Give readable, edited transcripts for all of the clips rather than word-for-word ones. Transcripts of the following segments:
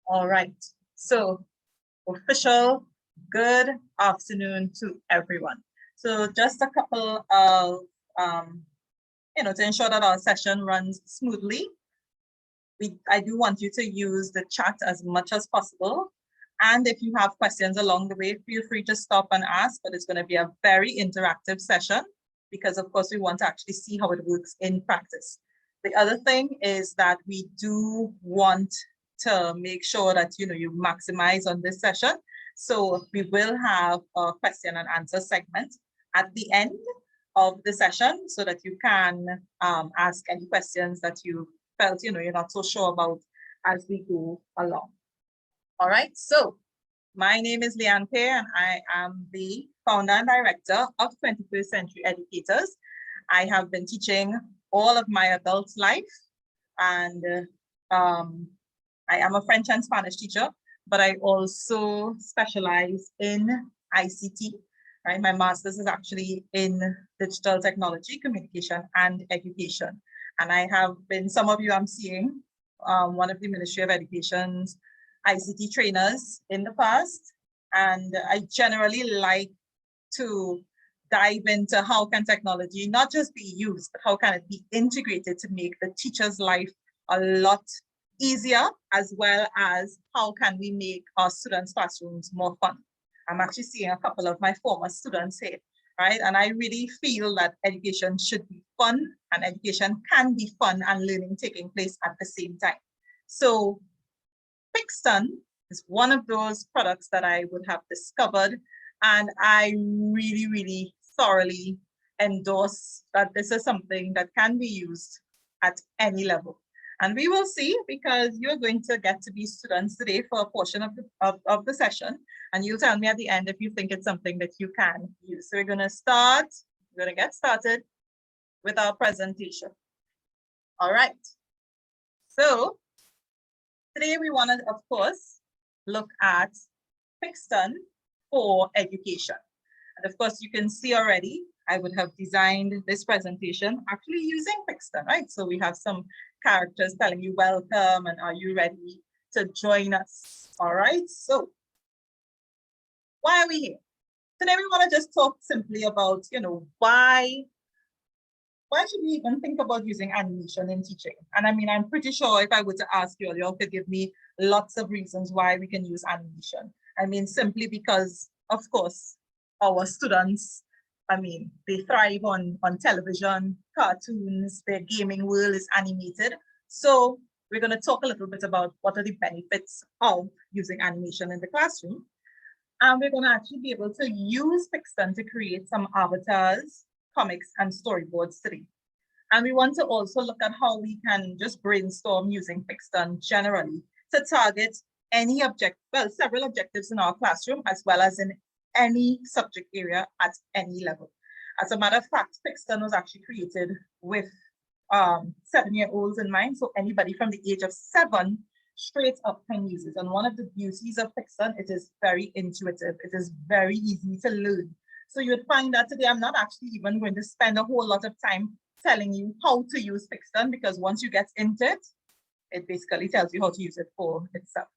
All right, so official good afternoon to everyone. So just a couple of, to ensure that our session runs smoothly, I do want you to use the chat as much as possible. And if you have questions along the way, feel free to stop and ask, but it's going to be a very interactive session because, of course, we want to actually see how it works in practice. The other thing is that we do want to make sure that you maximize on this session. So we will have a question and answer segment at the end of the session so that you can ask any questions that you felt you're not so sure about as we go along. All right, so my name is Leanne Pear and I am the founder and director of 21st Century Educators. I have been teaching all of my adult life, and I am a French and Spanish teacher, but I also specialize in ICT, right? My master's is actually in digital technology, communication, and education. And I have been, some of you I'm seeing, one of the Ministry of Education's ICT trainers in the past. And I generally like to dive into how can technology not just be used, but how can it be integrated to make the teacher's life a lot easier, as well as how can we make our students' classrooms more fun. I'm actually seeing a couple of my former students here, right? And I really feel that education should be fun, and education can be fun and learning taking place at the same time. So Pixton is one of those products that I would have discovered, and I really, really thoroughly endorse that this is something that can be used at any level. And we will see, because you're going to get to be students today for a portion of the session, and you'll tell me at the end if you think it's something that you can use. So we're going to get started with our presentation. All right. So today we want to, of course, look at Pixton for education. And of course, you can see already, I would have designed this presentation actually using Pixton, right? So we have some characters telling you welcome and are you ready to join us? All right, so why are we here? Today we want to just talk simply about, why should we even think about using animation in teaching? And I mean, I'm pretty sure if I were to ask you, you all could give me lots of reasons why we can use animation. I mean, simply because, of course, our students, I mean, they thrive on television, cartoons, their gaming world is animated. So we're going to talk a little bit about what are the benefits of using animation in the classroom. And we're going to actually be able to use Pixton to create some avatars, comics, and storyboards today. And we want to also look at how we can just brainstorm using Pixton generally to target any several objectives in our classroom, as well as in any subject area at any level. As a matter of fact, Pixton was actually created with 7-year-olds in mind. So anybody from the age of 7 straight up can use it. And one of the beauties of Pixton, it is very intuitive. It is very easy to learn. So you would find that today I'm not actually even going to spend a whole lot of time telling you how to use Pixton, because once you get into it, it basically tells you how to use it for itself.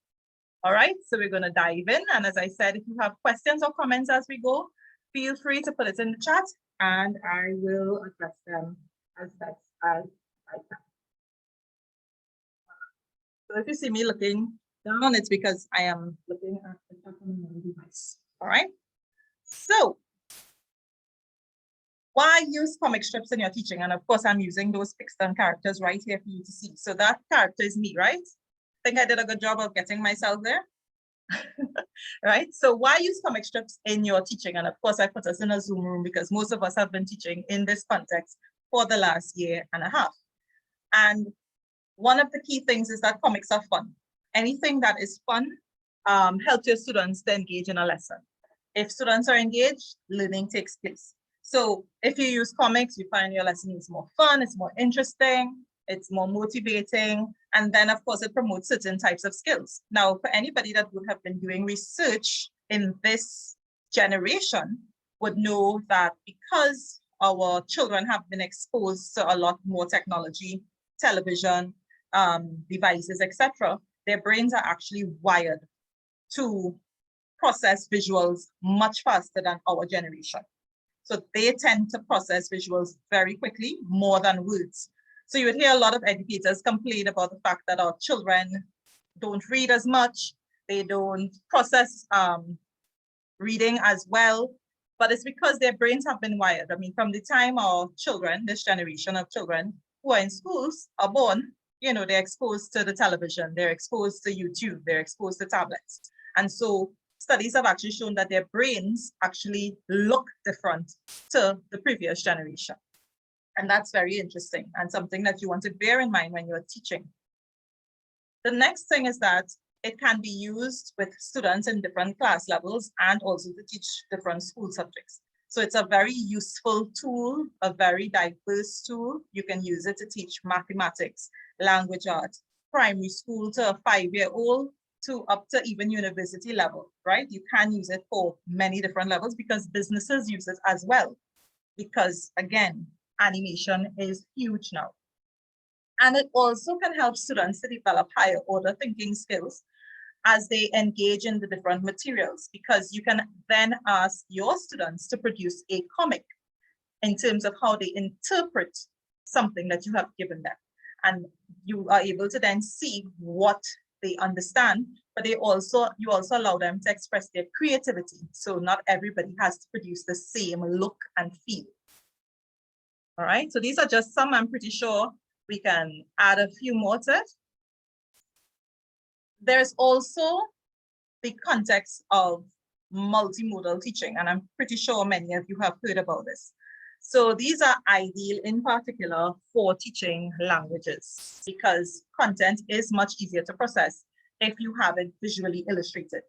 All right, so we're going to dive in. And as I said, if you have questions or comments as we go, feel free to put it in the chat and I will address them as best as I can. So if you see me looking down, it's because I am looking at the chat on my device. All right, so why use comic strips in your teaching? And of course, I'm using those Pixton characters right here for you to see. So that character is me, right? I think I did a good job of getting myself there. Right? So why use comic strips in your teaching? And of course, I put us in a Zoom room because most of us have been teaching in this context for the last year and a half. And one of the key things is that comics are fun. Anything that is fun helps your students to engage in a lesson. If students are engaged, learning takes place. So if you use comics, you find your lesson is more fun, it's more interesting, it's more motivating, and then of course it promotes certain types of skills. Now, for anybody that would have been doing research in this generation would know that because our children have been exposed to a lot more technology, television, devices, etc., their brains are actually wired to process visuals much faster than our generation. So they tend to process visuals very quickly, more than words. So you would hear a lot of educators complain about the fact that our children don't read as much, they don't process reading as well, but it's because their brains have been wired. I mean, from the time our children, this generation of children who are in schools are born, you know, they're exposed to the television, they're exposed to YouTube, they're exposed to tablets. And so studies have actually shown that their brains actually look different to the previous generation. And that's very interesting and something that you want to bear in mind when you're teaching. The next thing is that it can be used with students in different class levels and also to teach different school subjects. So it's a very useful tool, a very diverse tool. You can use it to teach mathematics, language arts, primary school to a 5-year-old, to up to even university level, right? You can use it for many different levels because businesses use it as well. Because again, animation is huge now. And it also can help students to develop higher order thinking skills as they engage in the different materials, because you can then ask your students to produce a comic in terms of how they interpret something that you have given them. And you are able to then see what they understand, but you also allow them to express their creativity. So not everybody has to produce the same look and feel. All right, so these are just some. I'm pretty sure we can add a few more to it. There's also the context of multimodal teaching, and I'm pretty sure many of you have heard about this. So these are ideal in particular for teaching languages because content is much easier to process if you have it visually illustrated.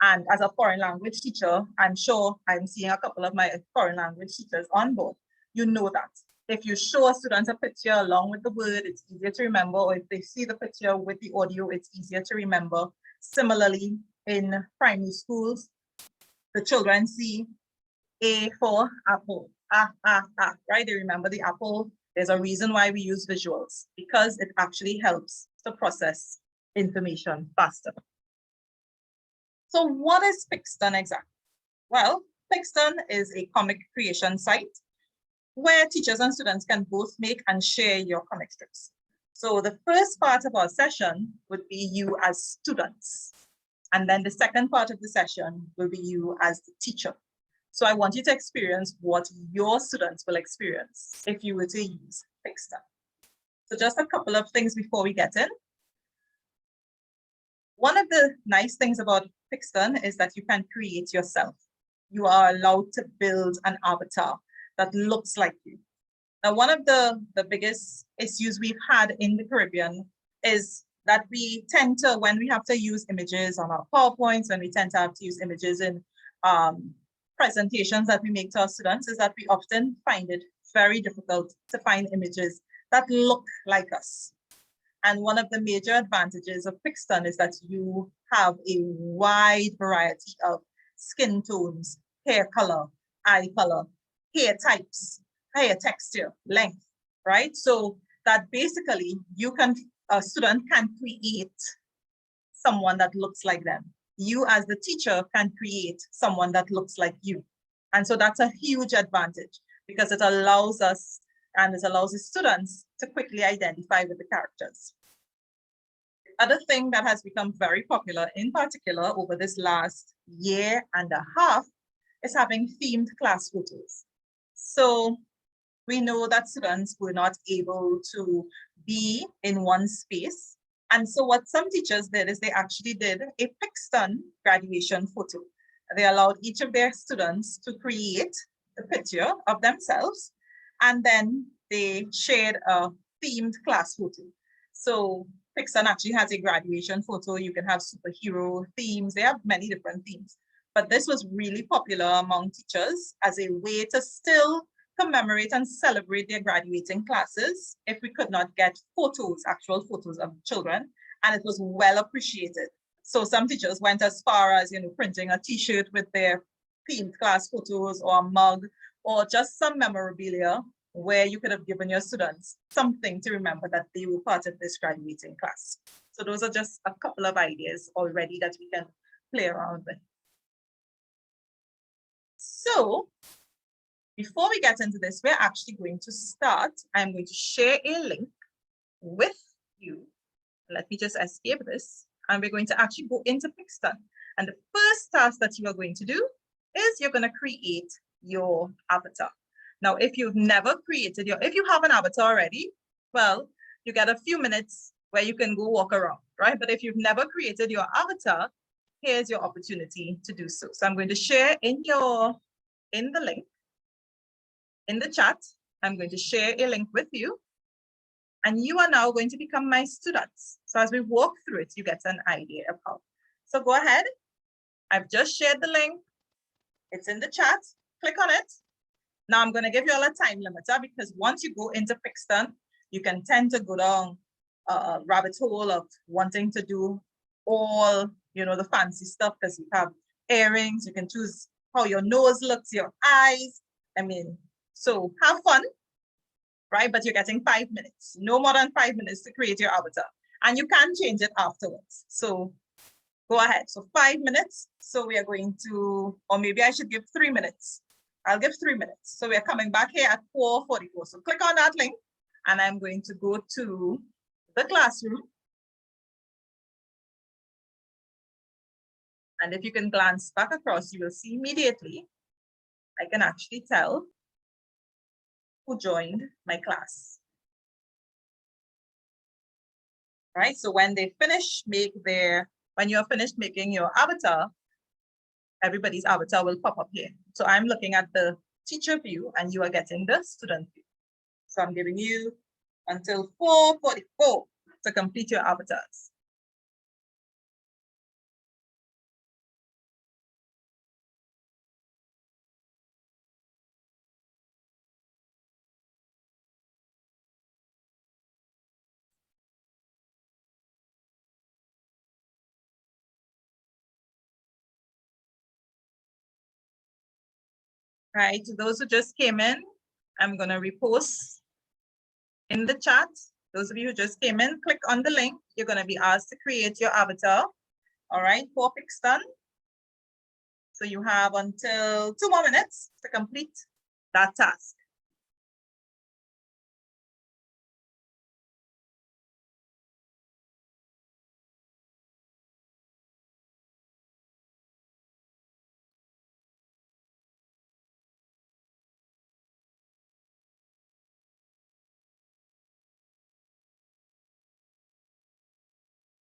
And as a foreign language teacher, I'm sure I'm seeing a couple of my foreign language teachers on board. You know that if you show a student a picture along with the word, it's easier to remember, or if they see the picture with the audio, it's easier to remember. Similarly, in primary schools, the children see A for apple, right? They remember the apple. There's a reason why we use visuals, because it actually helps to process information faster. So what is Pixton exactly? Well, Pixton is a comic creation site where teachers and students can both make and share your comic strips. So the first part of our session would be you as students. And then the second part of the session will be you as the teacher. So I want you to experience what your students will experience if you were to use Pixton. So just a couple of things before we get in. One of the nice things about Pixton is that you can create yourself. You are allowed to build an avatar that looks like you. Now, one of the biggest issues we've had in the Caribbean is that we tend to, when we have to use images on our PowerPoints, when we tend to have to use images in presentations that we make to our students, is that we often find it very difficult to find images that look like us. And one of the major advantages of Pixton is that you have a wide variety of skin tones, hair color, eye color, hair types, hair texture, length, right? So that basically a student can create someone that looks like them. You as the teacher can create someone that looks like you. And so that's a huge advantage because it allows us and it allows the students to quickly identify with the characters. The other thing that has become very popular, in particular over this last year and a half, is having themed class photos. So we know that students were not able to be in one space. And so what some teachers did is they actually did a Pixton graduation photo. They allowed each of their students to create a picture of themselves, and then they shared a themed class photo. So Pixton actually has a graduation photo. You can have superhero themes. They have many different themes. But this was really popular among teachers as a way to still commemorate and celebrate their graduating classes if we could not get photos, actual photos of children, and it was well appreciated. So some teachers went as far as, printing a t-shirt with their themed class photos or a mug or just some memorabilia where you could have given your students something to remember that they were part of this graduating class. So those are just a couple of ideas already that we can play around with. So before we get into this, we're actually going to start. I'm going to share a link with you. Let me just escape this. And we're going to actually go into Pixton. And the first task that you are going to do is you're going to create your avatar. Now, if you've never created if you have an avatar already, well, you get a few minutes where you can go walk around, right? But if you've never created your avatar, here's your opportunity to do so. So I'm going to share in the link, in the chat, I'm going to share a link with you. And you are now going to become my students. So as we walk through it, you get an idea of how. So go ahead. I've just shared the link. It's in the chat. Click on it. Now I'm going to give you all a time limiter because once you go into Pixton, you can tend to go down a rabbit hole of wanting to do all, the fancy stuff because you have earrings. You can choose how your nose looks, your eyes. So have fun, right? But you're getting 5 minutes, no more than 5 minutes to create your avatar. And you can change it afterwards. So go ahead. So 5 minutes. So we are going to, or maybe I should give 3 minutes. I'll give 3 minutes. So we're coming back here at 4:44. So click on that link and I'm going to go to the classroom. And if you can glance back across, you will see immediately, I can actually tell who joined my class. Right, so when they finish when you're finished making your avatar, everybody's avatar will pop up here. So I'm looking at the teacher view and you are getting the student view. So I'm giving you until 4:44 to complete your avatars. Right, to those who just came in, I'm going to repost in the chat. Those of you who just came in, click on the link. You're going to be asked to create your avatar, all right, for Pixton. So you have until 2 more minutes to complete that task.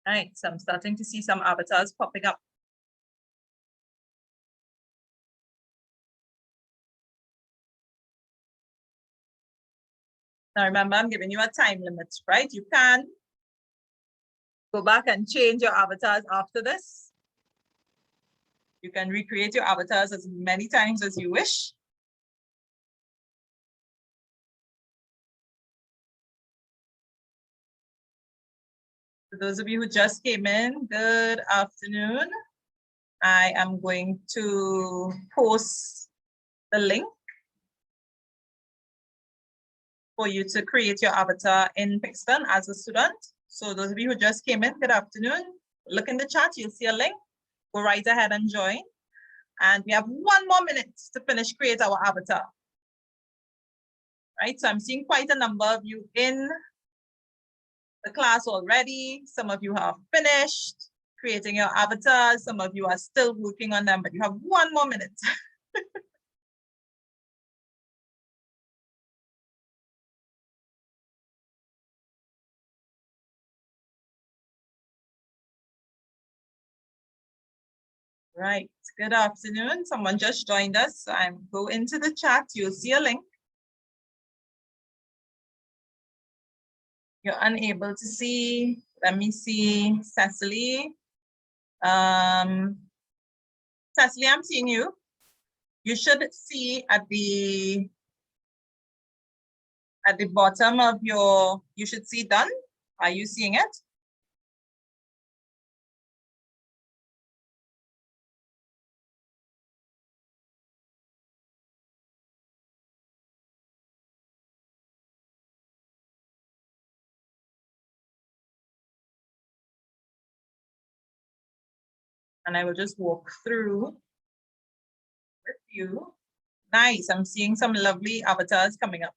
All right, so I'm starting to see some avatars popping up. Now remember, I'm giving you a time limit, right? You can go back and change your avatars after this. You can recreate your avatars as many times as you wish. For those of you who just came in, good afternoon. I am going to post the link for you to create your avatar in Pixton as a student. So those of you who just came in, good afternoon. Look in the chat, you'll see a link. Go right ahead and join. And we have 1 more minute to finish create our avatar. Right, so I'm seeing quite a number of you in the class already. Some of you have finished creating your avatars. Some of you are still working on them, but you have 1 more minute. Right, good afternoon. Someone just joined us. So I'm go into the chat. You'll see a link. You're unable to see. Let me see, Cecily. Cecily, I'm seeing you. You should see at the bottom of you should see done. Are you seeing it? and I will just walk through with you. Nice, I'm seeing some lovely avatars coming up.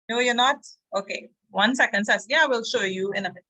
No, you're not? Okay, 1 second, Cecily, I will show you in a bit.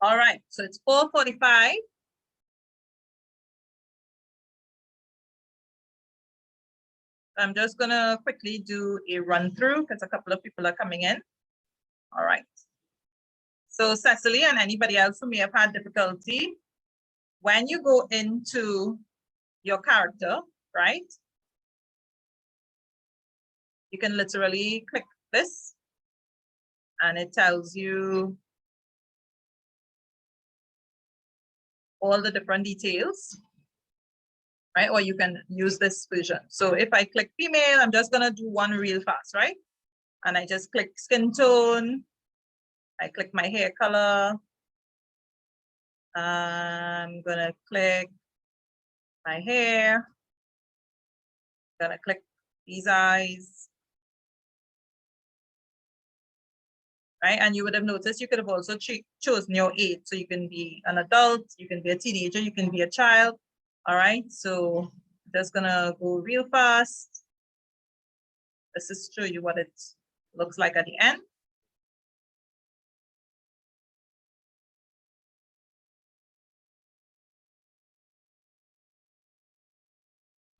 All right, so it's 4:45. I'm just gonna quickly do a run through because a couple of people are coming in. All right. So Cecily and anybody else who may have had difficulty, when you go into your character, right? You can literally click this and it tells you all the different details, right? Or you can use this version. So if I click female, I'm just gonna do one real fast, right? And I just click skin tone. I click my hair color. I'm gonna click my hair. Gonna click these eyes. Right, and you would have noticed you could have also chosen your age. So you can be an adult, you can be a teenager, you can be a child. All right, so just gonna go real fast. Let's just show you what it looks like at the end.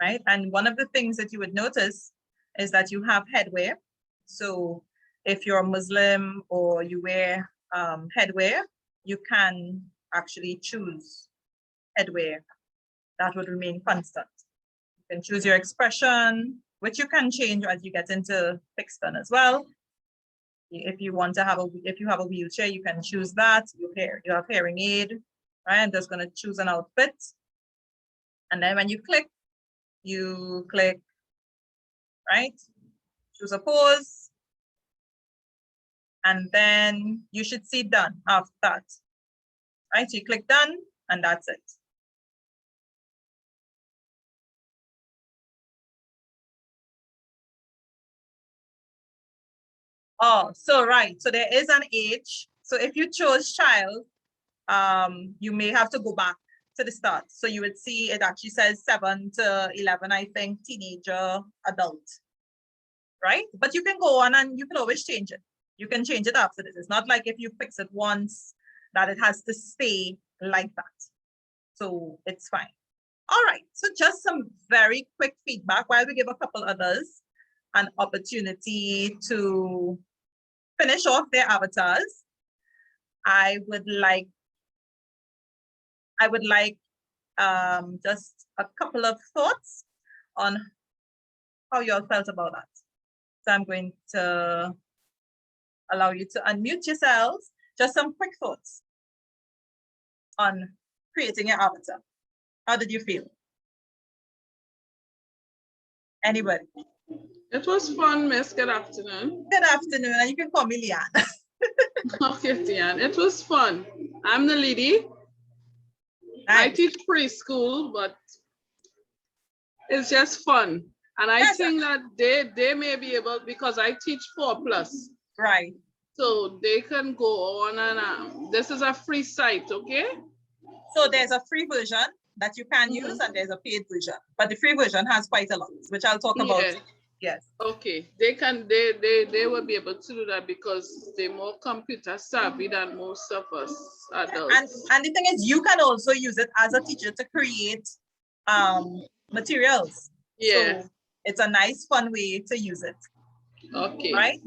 Right, and one of the things that you would notice is that you have headwear. So if you're a Muslim or you wear headwear, you can actually choose headwear that would remain constant. You can choose your expression, which you can change as you get into Pixton as well. If you want to have if you have a wheelchair, you can choose that. You have hearing aid, right? I'm just going to choose an outfit. And then when you click, right? Choose a pose. And then you should see done after that, right? So you click done and that's it. Oh, so right. So there is an age. So if you chose child, you may have to go back to the start. So you would see it actually says 7 to 11, I think, teenager, adult, right? But you can go on and you can always change it. You can change it after this. It's not like if you fix it once that it has to stay like that. So it's fine. All right, so just some very quick feedback while we give a couple others an opportunity to finish off their avatars. I would like just a couple of thoughts on how you all felt about that. So I'm going to allow you to unmute yourselves. Just some quick thoughts on creating your avatar. How did you feel? Anybody? It was fun, Miss. Good afternoon. Good afternoon, and you can call me Leanne. Okay, Leanne. It was fun. I'm the lady. Nice. I teach preschool, but it's just fun. And I think that they may be able, because I teach 4+. Right. So they can go on and this is a free site, okay? So there's a free version that you can use and there's a paid version. But the free version has quite a lot, which I'll talk about. Yes. Okay. They will be able to do that because they're more computer savvy than most of us adults. And the thing is, you can also use it as a teacher to create materials. Yeah. So it's a nice, fun way to use it. Okay. Right?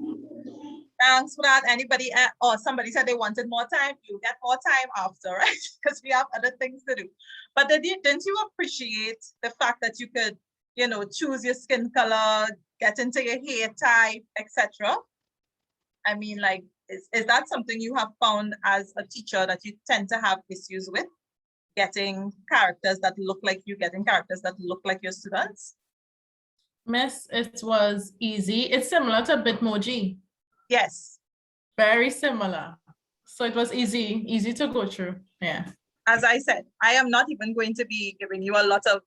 Thanks for that. Anybody or somebody said they wanted more time, you get more time after, right? Because we have other things to do. But didn't you appreciate the fact that you could, you know, choose your skin color, get into your hair type, etc.? I mean, like, is that something you have found as a teacher that you tend to have issues with? getting characters that look like you, getting characters that look like your students? Miss, it was easy. It's similar to Bitmoji. Yes. Very similar. So it was easy to go through. Yeah. As I said, I am not even going to be giving you a lot of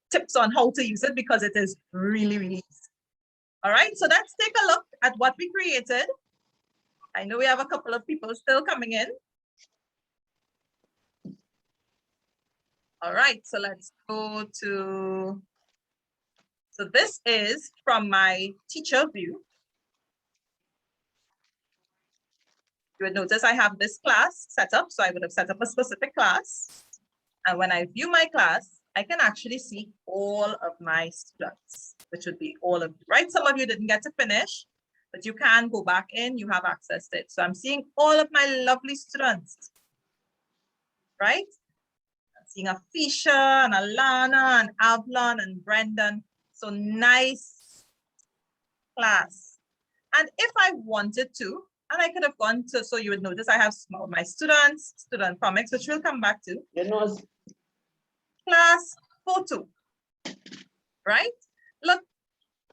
tips on how to use it because it is really, really easy. All right, so let's take a look at what we created. I know we have a couple of people still coming in. All right, so let's go to, so this is from my teacher view. You would notice I have this class set up, so I would have set up a specific class. And when I view my class, I can actually see all of my students, which would be all of you, right? Some of you didn't get to finish, but you can go back in, you have access to it. So I'm seeing all of my lovely students, right? I'm seeing Afisha and Alana and Avlon and Brendan. So nice class. And if I wanted to, and I could have gone to, so you would notice I have my students, student comics, which we'll come back to. Class photo, right? Look,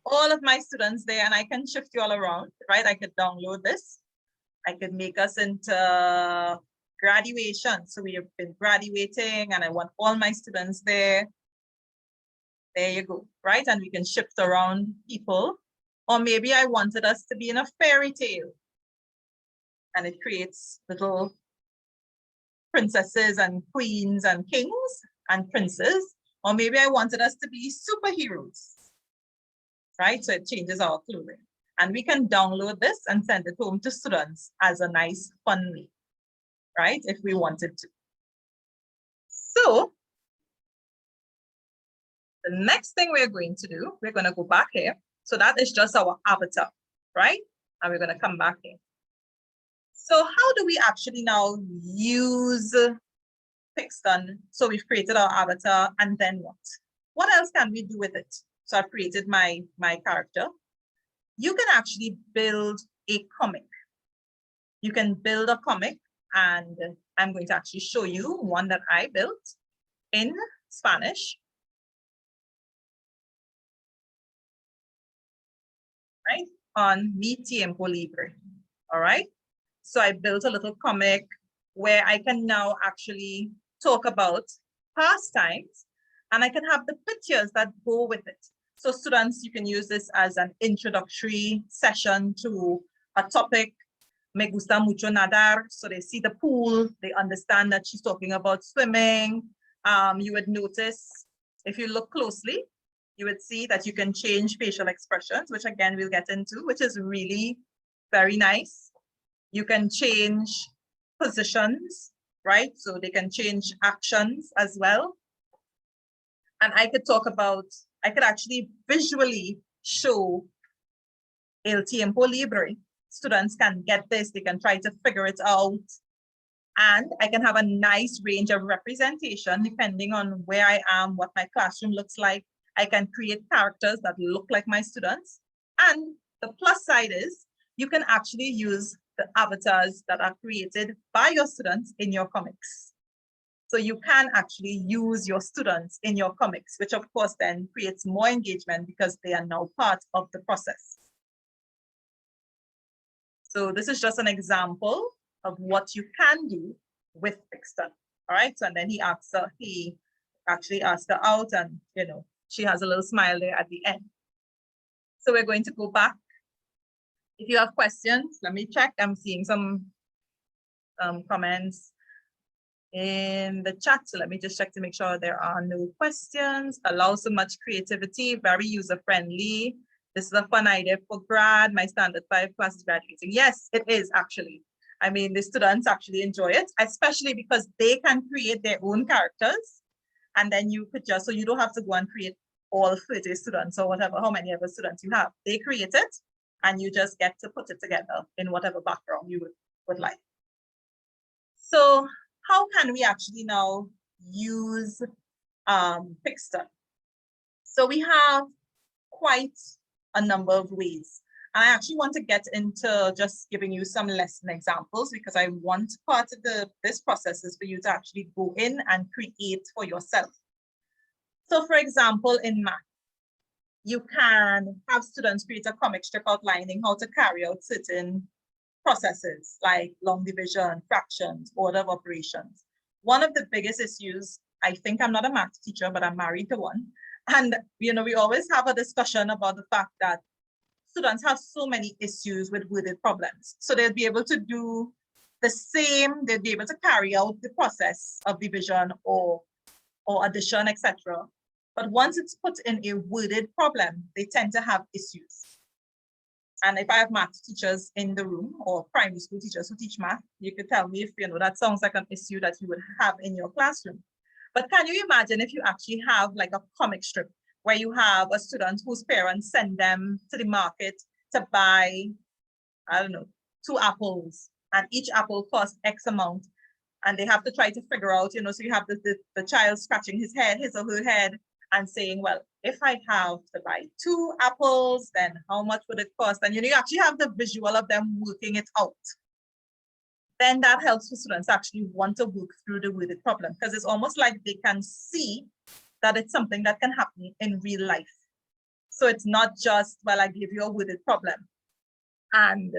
all of my students there, and I can shift you all around, right? I could download this. I could make us into graduation. So we have been graduating and I want all my students there. There you go, right? And we can shift around people. Or maybe I wanted us to be in a fairy tale. And it creates little princesses and queens and kings and princes. Or maybe I wanted us to be superheroes, right? So it changes our clothing. And we can download this and send it home to students as a nice fun way, right? If we wanted to. So the next thing we're going to do, we're going to go back here. So that is just our avatar, right? And we're going to come back here. So how do we actually now use Pixton? So we've created our avatar, and then what? What else can we do with it? So I've created my character. You can actually build a comic. You can build a comic, and I'm going to actually show you one that I built in Spanish. Right? On Mi Tiempo Libre. All right? So I built a little comic where I can now actually talk about pastimes, and I can have the pictures that go with it. So students, you can use this as an introductory session to a topic. Me gusta mucho nadar. So they see the pool, they understand that she's talking about swimming. You would notice, if you look closely, you would see that you can change facial expressions, which again, we'll get into, which is really very nice. You can change positions, right? So they can change actions as well. And I could talk about, I could actually visually show El Tiempo Libre. Students can get this, they can try to figure it out. And I can have a nice range of representation depending on where I am, what my classroom looks like. I can create characters that look like my students. And the plus side is you can actually use the avatars that are created by your students in your comics. So you can actually use your students in your comics, which of course then creates more engagement because they are now part of the process. So this is just an example of what you can do with Pixton. All right, so and then he actually asked her out, and you know, she has a little smile there at the end. So we're going to go back. If you have questions, let me check. I'm seeing some comments in the chat. So let me just check to make sure there are no questions. Allow so much creativity, very user-friendly. This is a fun idea for grad. My standard 5 class is graduating. Yes, it is actually. I mean, the students actually enjoy it, especially because they can create their own characters. And then you could just, so you don't have to go and create all 30 students or whatever, how many other students you have. They create it and you just get to put it together in whatever background you would like. So how can we actually now use Pixton? So we have quite a number of ways. And I actually want to get into just giving you some lesson examples because I want part of this process is for you to actually go in and create for yourself. So for example, in math, you can have students create a comic strip outlining how to carry out certain processes like long division, fractions, order of operations. One of the biggest issues, I think I'm not a math teacher, but I'm married to one. And, we always have a discussion about the fact that students have so many issues with worded problems. So they'll be able to do the same, they'll be able to carry out the process of division or addition, etc. But once it's put in a worded problem, they tend to have issues. And if I have math teachers in the room or primary school teachers who teach math, you could tell me if that sounds like an issue that you would have in your classroom. But can you imagine if you actually have like a comic strip where you have a student whose parents send them to the market to buy, I don't know, 2 apples, and each apple costs X amount, and they have to try to figure out, so you have the child scratching his or her head and saying, well, if I have to buy 2 apples, then how much would it cost? And you actually have the visual of them working it out. Then that helps for students actually want to work through the worded problem because it's almost like they can see that it's something that can happen in real life. So it's not just, well, I give you a worded problem and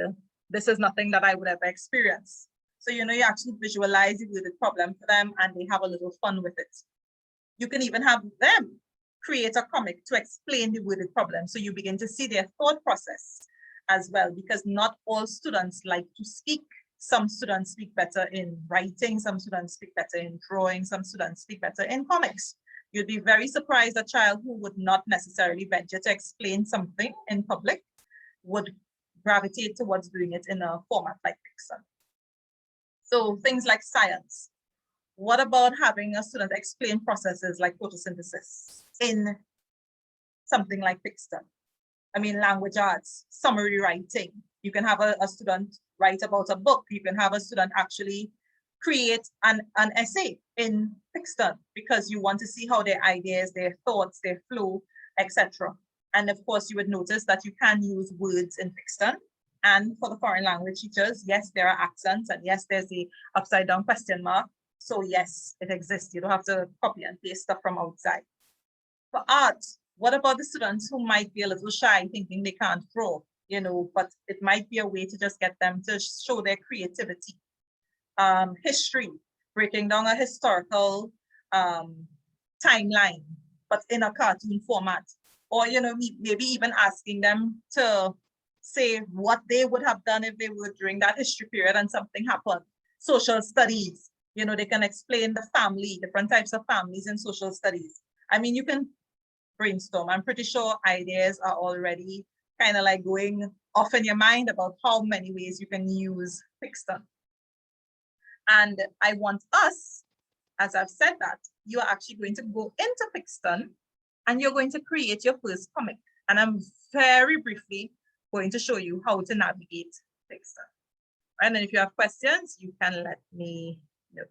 this is nothing that I would ever experience. So, you actually visualize the worded problem for them and they have a little fun with it. You can even have them create a comic to explain the worded problem. So you begin to see their thought process as well, because not all students like to speak. Some students speak better in writing, some students speak better in drawing, some students speak better in comics. You'd be very surprised a child who would not necessarily venture to explain something in public would gravitate towards doing it in a format like Pixton. So things like science. What about having a student explain processes like photosynthesis in something like Pixton? I mean, language arts, summary writing. You can have a student write about a book. You can have a student actually create an essay in Pixton because you want to see how their ideas, their thoughts, their flow, etc. And of course, you would notice that you can use words in Pixton. And for the foreign language teachers, yes, there are accents, and yes, there's the upside down question mark. So yes, it exists. You don't have to copy and paste stuff from outside. For art, what about the students who might be a little shy, thinking they can't draw, but it might be a way to just get them to show their creativity. History, breaking down a historical timeline, but in a cartoon format. Or, maybe even asking them to say what they would have done if they were during that history period and something happened. Social studies, they can explain the family, different types of families in social studies. I mean, you can brainstorm. I'm pretty sure ideas are already kind of like going off in your mind about how many ways you can use Pixton. And I want us, as I've said that, you are actually going to go into Pixton and you're going to create your first comic. And I'm very briefly going to show you how to navigate Pixton. And then if you have questions, you can let me know.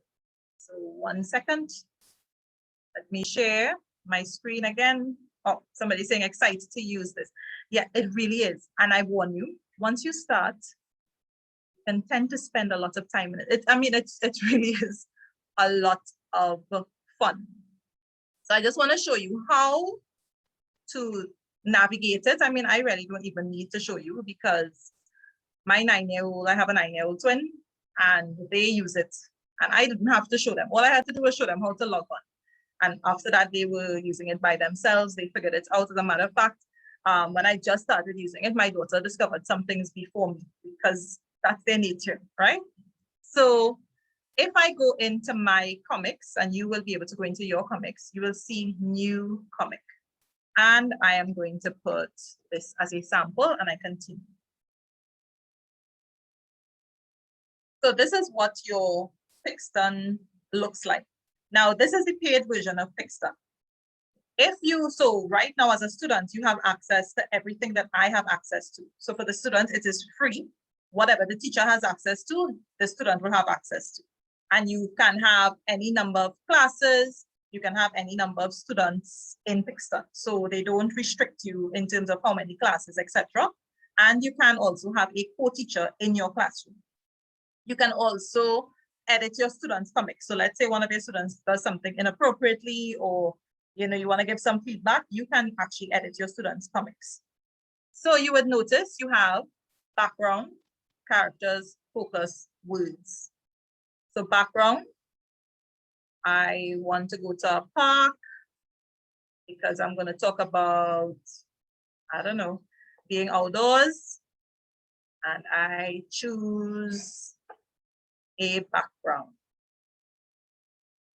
So 1 second. Let me share my screen again. Oh, somebody's saying excited to use this. Yeah, it really is. And I warn you, once you start, you can tend to spend a lot of time in it. It really is a lot of fun. So I just want to show you how to navigate it. I really don't even need to show you because my 9-year-old, I have a 9-year-old twin and they use it. And I didn't have to show them. All I had to do was show them how to log on. And after that, they were using it by themselves. They figured it out. As a matter of fact, when I just started using it, my daughter discovered some things before me because that's their nature, right? So if I go into my comics, and you will be able to go into your comics, you will see new comic. And I am going to put this as a sample and I continue. So this is what your Pixton looks like. Now, this is the paid version of Pixton. So right now as a student, you have access to everything that I have access to. So for the student, it is free. Whatever the teacher has access to, the student will have access to. And you can have any number of classes, you can have any number of students in Pixton. So they don't restrict you in terms of how many classes, etc. And you can also have a co-teacher in your classroom. You can also edit your students' comics. So let's say one of your students does something inappropriately, or you want to give some feedback, you can actually edit your students' comics. So you would notice you have background, characters, focus, words. So background, I want to go to a park because I'm going to talk about, I don't know, being outdoors. And I choose a background,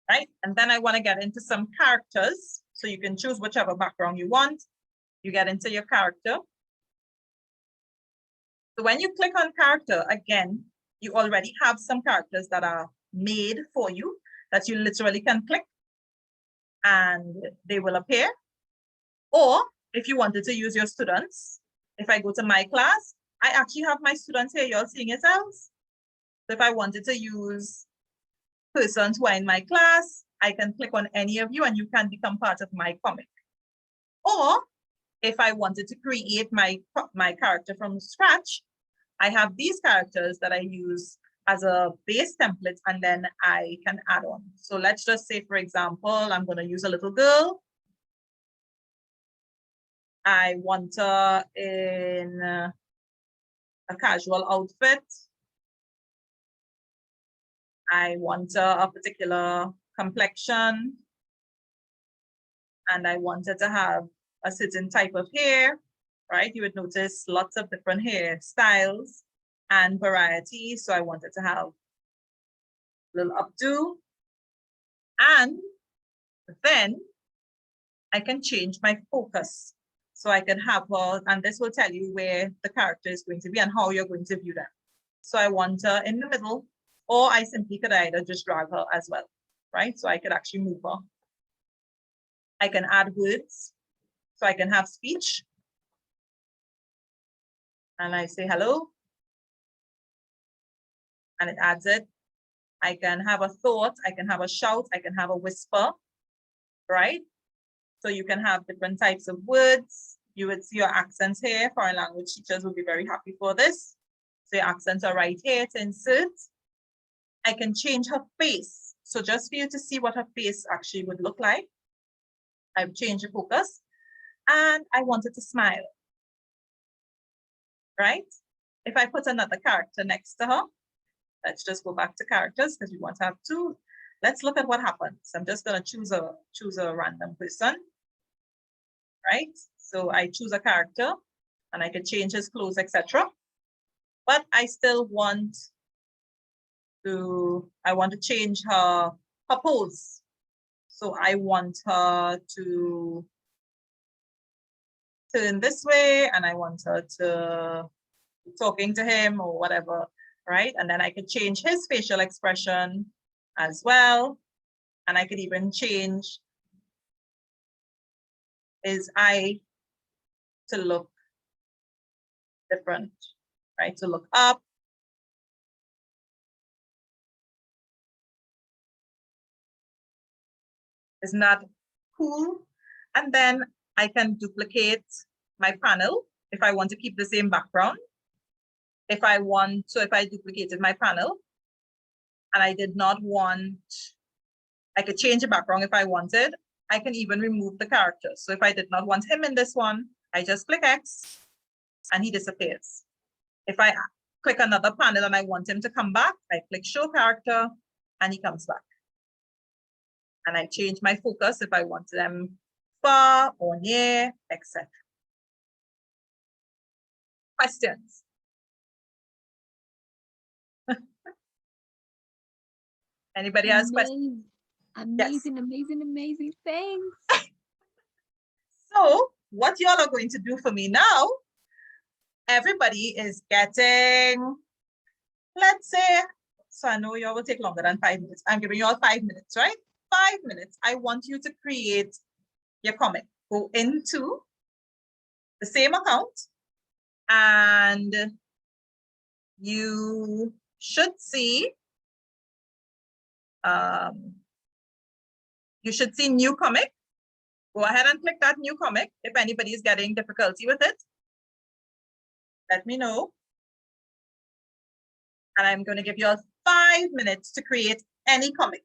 right? And then I want to get into some characters. So you can choose whichever background you want. You get into your character. So when you click on character, again, you already have some characters that are made for you that you literally can click and they will appear. Or if you wanted to use your students, if I go to my class, I actually have my students here, you're seeing yourselves. So if I wanted to use persons who are in my class, I can click on any of you and you can become part of my comic. Or if I wanted to create my character from scratch, I have these characters that I use as a base template and then I can add on. So let's just say, for example, I'm going to use a little girl. I want her in a casual outfit. I want a particular complexion. And I wanted to have a certain type of hair, right? You would notice lots of different hair styles and variety. So I wanted to have a little updo. And then I can change my focus. So I can have her, and this will tell you where the character is going to be and how you're going to view them. So I want her in the middle, or I simply could either just drag her as well, right? So I could actually move her. I can add words. So I can have speech. And I say hello. And it adds it. I can have a thought. I can have a shout. I can have a whisper, right? So you can have different types of words. You would see your accents here. Foreign language teachers will be very happy for this. So your accents are right here to insert. I can change her face. So just for you to see what her face actually would look like, I've changed the focus and I want it to smile, right? If I put another character next to her, let's just go back to characters because we want to have two. Let's look at what happens. I'm just going to choose a random person, right? So I choose a character and I can change his clothes, etc. But I still want to change her pose. So I want her to turn this way and I want her to be talking to him or whatever, right? And then I could change his facial expression as well. And I could even change his eye to look different, right? To look up. Isn't that cool? And then I can duplicate my panel if I want to keep the same background. If I duplicated my panel and I did not want, I could change the background if I wanted. I can even remove the character. So if I did not want him in this one, I just click X and he disappears. If I click another panel and I want him to come back, I click show character and he comes back. And I change my focus if I want them far or near, etc. Questions? Anybody has questions? Amazing, yes. amazing. Thanks. So what y'all are going to do for me now, everybody is getting, let's say, so I know y'all will take longer than 5 minutes. I'm giving you all 5 minutes, right? 5 minutes. I want you to create your comic. Go into the same account and you should see new comic. Go ahead and click that new comic if anybody is getting difficulty with it. let me know. And I'm going to give you all 5 minutes to create any comic.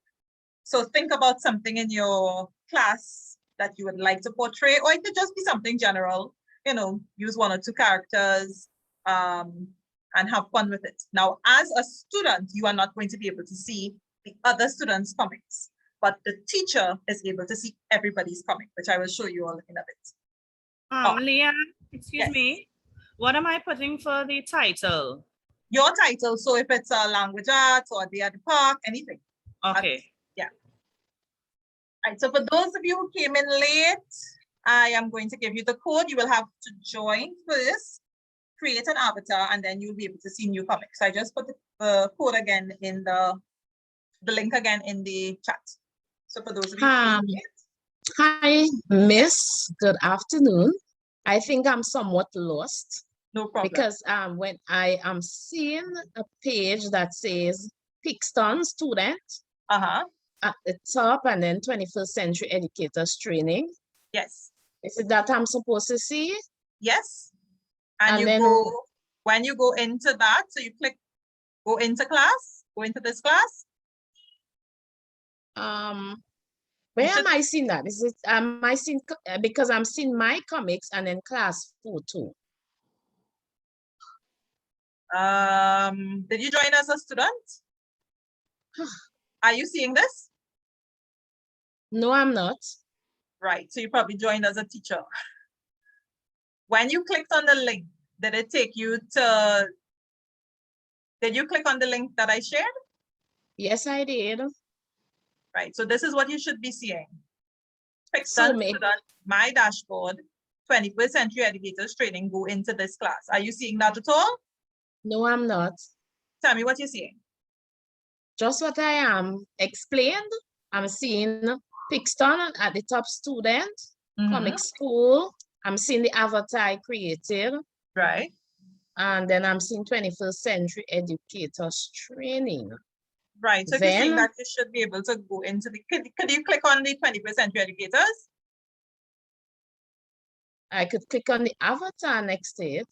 So think about something in your class that you would like to portray, or it could just be something general, you know, use 1 or 2 characters and have fun with it. Now, as a student, you are not going to be able to see the other students' comics, but the teacher is able to see everybody's comic, which I will show you all in a bit. Leah, excuse Yes. me. What am I putting for the title? Your title, so if it's a language arts or Day at the Park, anything. Okay. All right, so for those of you who came in late, I am going to give you the code. You will have to join first, create an avatar, and then you'll be able to see new comics. I just put the code again in the link again in the chat. So for those of you who came in late, Hi, Miss. Good afternoon. I think I'm somewhat lost no problem. because when I am seeing a page that says Pixton student at the top and then 21st century educators training. Yes. Is it that I'm supposed to see? Yes. And you then go, when you go into that, so you click, go into class, go into this class. Where am I seeing that? Is it am I seeing because I'm seeing my comics and then class photo. Did you join as a student? Are you seeing this? No, I'm not. Right, so you probably joined as a teacher. When you clicked on the link, did it take you to, did you click on the link that I shared? Yes, I did. Right, so this is what you should be seeing. So Pixton student, my dashboard, 21st century educators training, go into this class. Are you seeing that at all? No, I'm not. Tell me what you're seeing. Just what I am explained. I'm seeing Pixton at the top student, comic school. I'm seeing the avatar I created. Right. And then I'm seeing 21st century educators training. Right, so if you're seeing that, you should be able to go into the, could you click on the 21st century educators? I could click on the avatar next to it.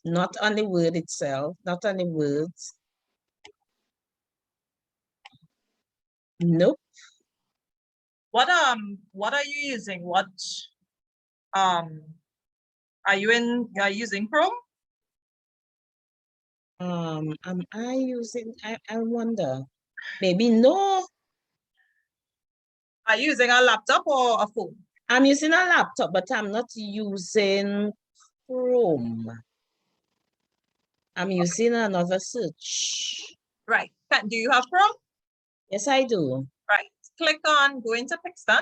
Not on the word itself, not on the words. Nope. What are you using? What are you using Chrome? Am I using, I wonder, maybe no. Are you using a laptop or a phone? I'm using a laptop, but I'm not using Chrome. I'm using another search. Right, do you have Chrome? Yes, I do. Right, click on, go into Pixton.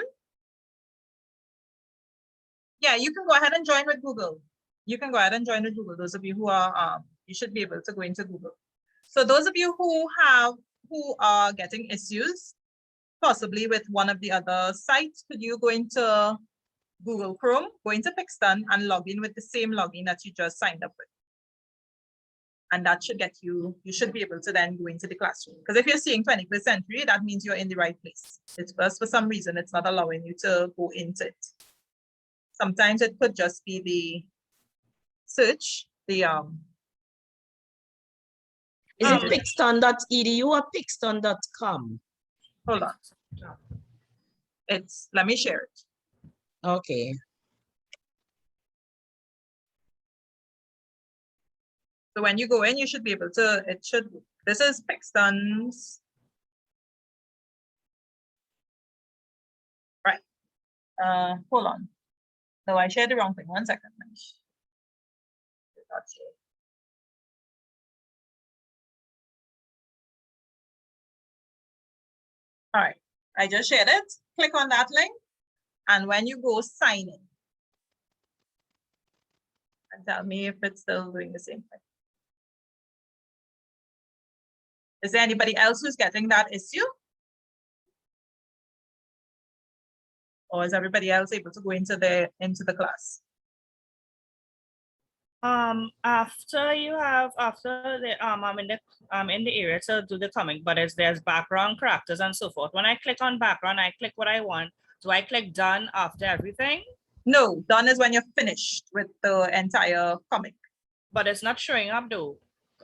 Yeah, you can go ahead and join with Google. You can go ahead and join with Google. Those of you who are, you should be able to go into Google. So those of you who are getting issues, possibly with one of the other sites, could you go into Google Chrome, go into Pixton and log in with the same login that you just signed up with. And that should get you, you should be able to then go into the classroom. Because if you're seeing 21st century, that means you're in the right place. It's just for some reason, it's not allowing you to go into it. Sometimes it could just be the search, the Is it pixton.edu or pixton.com? Hold on. It's, let me share it. Okay. So when you go in, you should be able to, it should, this is Pixton's. Right. Hold on. No, I shared the wrong thing. 1 second. All right, I just shared it. Click on that link. And when you go sign in, and tell me if it's still doing the same thing. Is there anybody else who's getting that issue? Or is everybody else able to go into the class? After I'm in the area to do the comic, but there's background characters and so forth. When I click on background, I click what I want. Do I click done after everything? No, done is when you're finished with the entire comic. But it's not showing up though.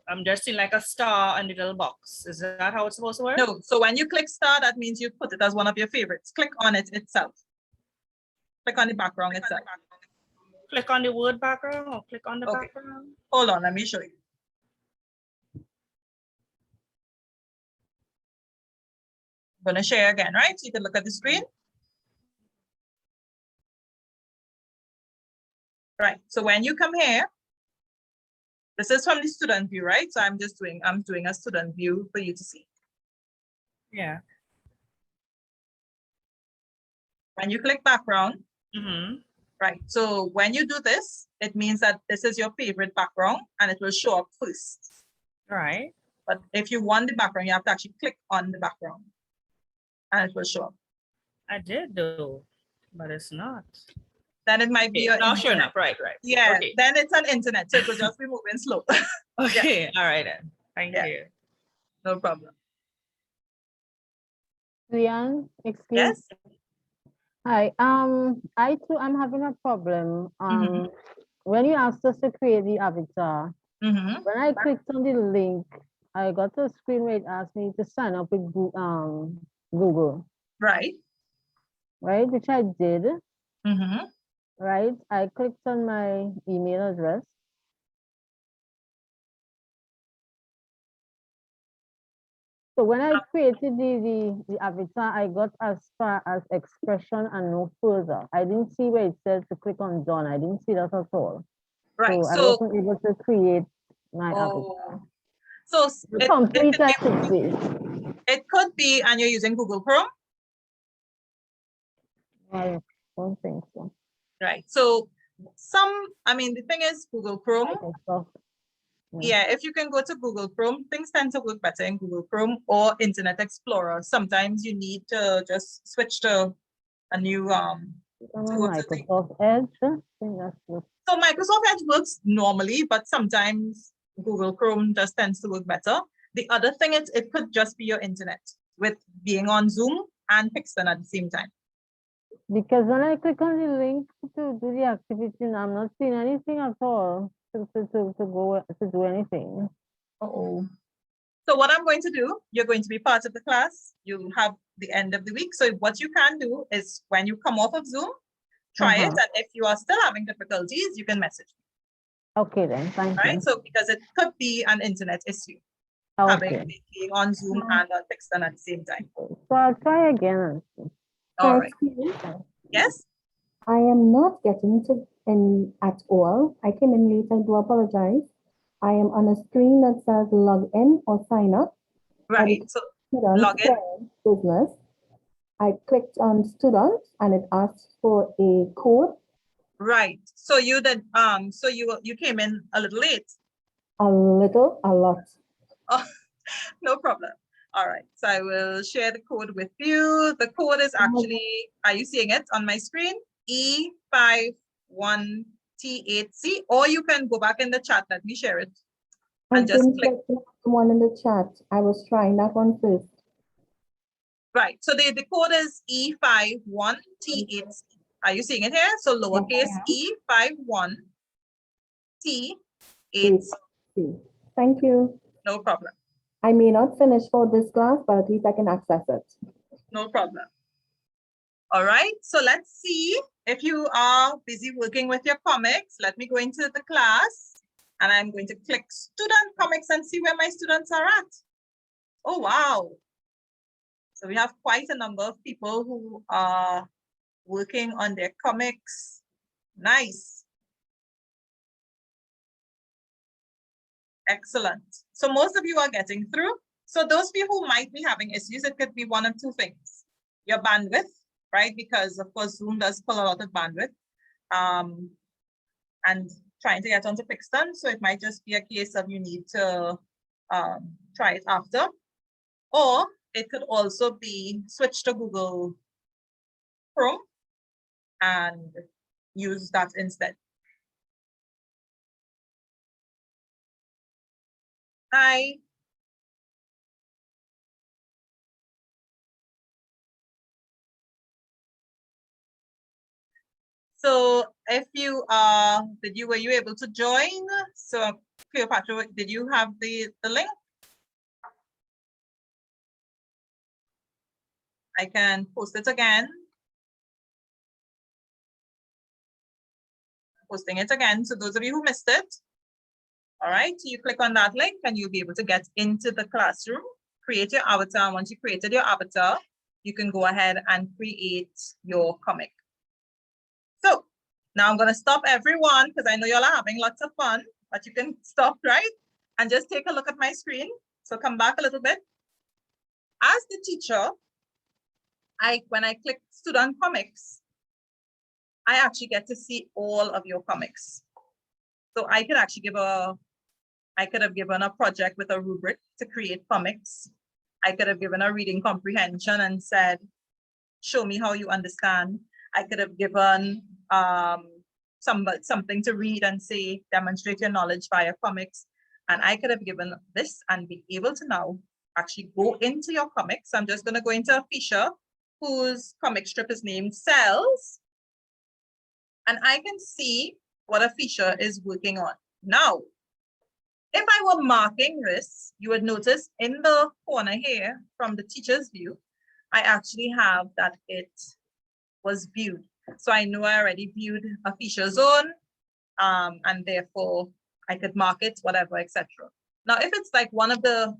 I'm just seeing like a star and a little box. Is that how it's supposed to work? No, so when you click star, that means you put it as one of your favorites. Click on it itself. Click on the background itself. Click on the word background or click on the Okay. background. Hold on, let me show you. I'm gonna share again, right? So you can look at the screen. Right, so when you come here, this is from the student view, right? So I'm doing a student view for you to see. Yeah. When you click background, Mm-hmm. right? So when you do this, it means that this is your favorite background and it will show up first. Right. But if you want the background, you have to actually click on the background and it will show up. I did though, but it's not. Then it might be Okay, your now showing internet. up. Right. Yeah, Okay. then it's an internet, so it will just be moving slow. Okay. All right then. Thank Yeah. you. No problem. Rian, excuse. Yes. Hi. I too am having a problem. Mhm. When you asked us to create the avatar, Mm-hmm. when I clicked on the link, I got a screen where it asked me to sign up with Google, Right. right? Which I did, Mm-hmm. right? I clicked on my email address. So when I created the avatar, I got as far as expression and no further. I didn't see where it said to click on done. I didn't see that at all. Right. So I So, wasn't able to create my avatar. so The complete I could see. it could be, and you're using Google Chrome, I don't think so. right? So I mean, the thing is Google Chrome. Microsoft. Yeah, if you can go to Google Chrome, things tend to work better in Google Chrome or Internet Explorer. Sometimes you need to just switch to a new On to go to the- Microsoft Edge. I think that's what. So Microsoft Edge works normally, but sometimes Google Chrome just tends to work better. The other thing is it could just be your internet with being on Zoom and Pixton at the same time. Because when I click on the link to do the activity, I'm not seeing anything at all to do anything. Uh-oh. So what I'm going to do, you're going to be part of the class. You have the end of the week. So what you can do is when you come off of Zoom, try it. And if you are still having difficulties, you can message me. Okay then, thank Right? you. So because it could be an internet issue, Okay. being on Zoom and on Pixton at the same time. So I'll try again. All right. Yes? I am not getting to in at all. I came in late. I do apologize. I am on a screen that says log in or sign up. Right. So Student log in. parent business. I clicked on student and it asked for a code. Right. So you did so you came in a little late. A lot. Oh, no problem. All right. So I will share the code with you. The code is actually, are you seeing it on my screen? E51T8C, or you can go back in the chat. Let me share it. I And just didn't click. get the one in the chat. I was trying that one first. Right. So the code is E51T8C. Are you seeing it here? So lowercase E51T8C. Thank you. No problem. I may not finish for this class, but at least I can access it. No problem. All right, so let's see if you are busy working with your comics. Let me go into the class and I'm going to click student comics and see where my students are at. Oh, wow. So we have quite a number of people who are working on their comics. Nice. Excellent. So most of you are getting through. So those people who might be having issues, it could be one of two things. Your bandwidth, right? Because of course, Zoom does pull a lot of bandwidth and trying to get onto Pixton. So it might just be a case of you need to try it after, or it could also be switch to Google Chrome and use that instead. Hi. So if you were you able to join? So Cleopatra, did you have the link? I can post it again. Posting it again. So those of you who missed it, all right, so you click on that link and you'll be able to get into the classroom, create your avatar. Once you created your avatar, you can go ahead and create your comic. So now I'm going to stop everyone because I know y'all are having lots of fun, but you can stop, right? And just take a look at my screen. So come back a little bit. As the teacher, when I click student comics, I actually get to see all of your comics. So I could actually I could have given a project with a rubric to create comics. I could have given a reading comprehension and said, show me how you understand. I could have given something to read and say, demonstrate your knowledge via comics. And I could have given this and be able to now actually go into your comics. I'm just going to go into a feature whose comic strip is named Cells. And I can see what a feature is working on. Now, if I were marking this, you would notice in the corner here from the teacher's view, I actually have that it was viewed. So I know I already viewed a feature zone, and therefore I could mark it, whatever, etc. Now, if it's like one of the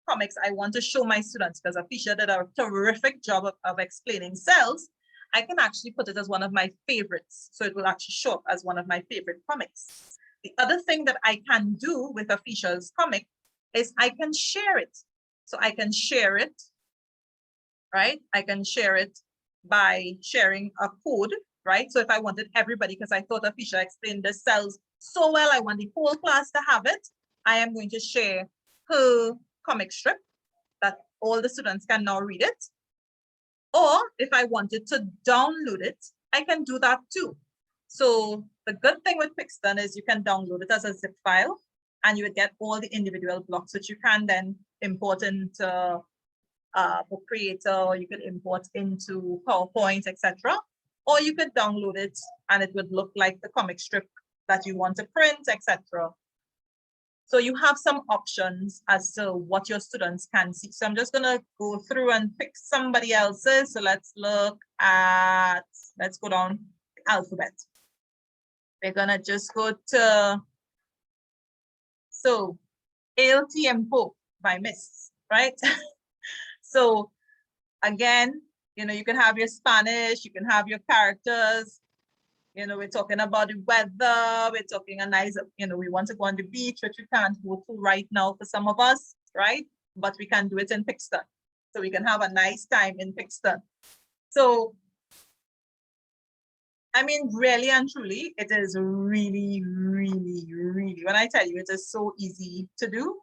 comics I want to show my students, because a feature did a terrific job of explaining cells, I can actually put it as one of my favorites. So it will actually show up as one of my favorite comics. The other thing that I can do with a features comic is I can share it. So I can share it, right? I can share it by sharing a code, right? So if I wanted everybody, because I thought a feature explained the cells so well, I want the whole class to have it, I am going to share her comic strip that all the students can now read it. Or if I wanted to download it, I can do that too. So the good thing with Pixton is you can download it as a zip file and you would get all the individual blocks, which you can then import into Book Creator, or you could import into PowerPoint, etc. Or you could download it and it would look like the comic strip that you want to print, etc. So you have some options as to what your students can see. So I'm just gonna go through and pick somebody else's. So let's look at, let's go down the alphabet. We're gonna just go to, so El Tiempo by Miss, right? So again, you can have your Spanish, you can have your characters. We're talking about the weather, we're talking a nice, we want to go on the beach, which we can't go to right now for some of us, right? But we can do it in Pixton. So we can have a nice time in Pixton. So, I mean, really and truly, it is really, really, really, when I tell you it is so easy to do,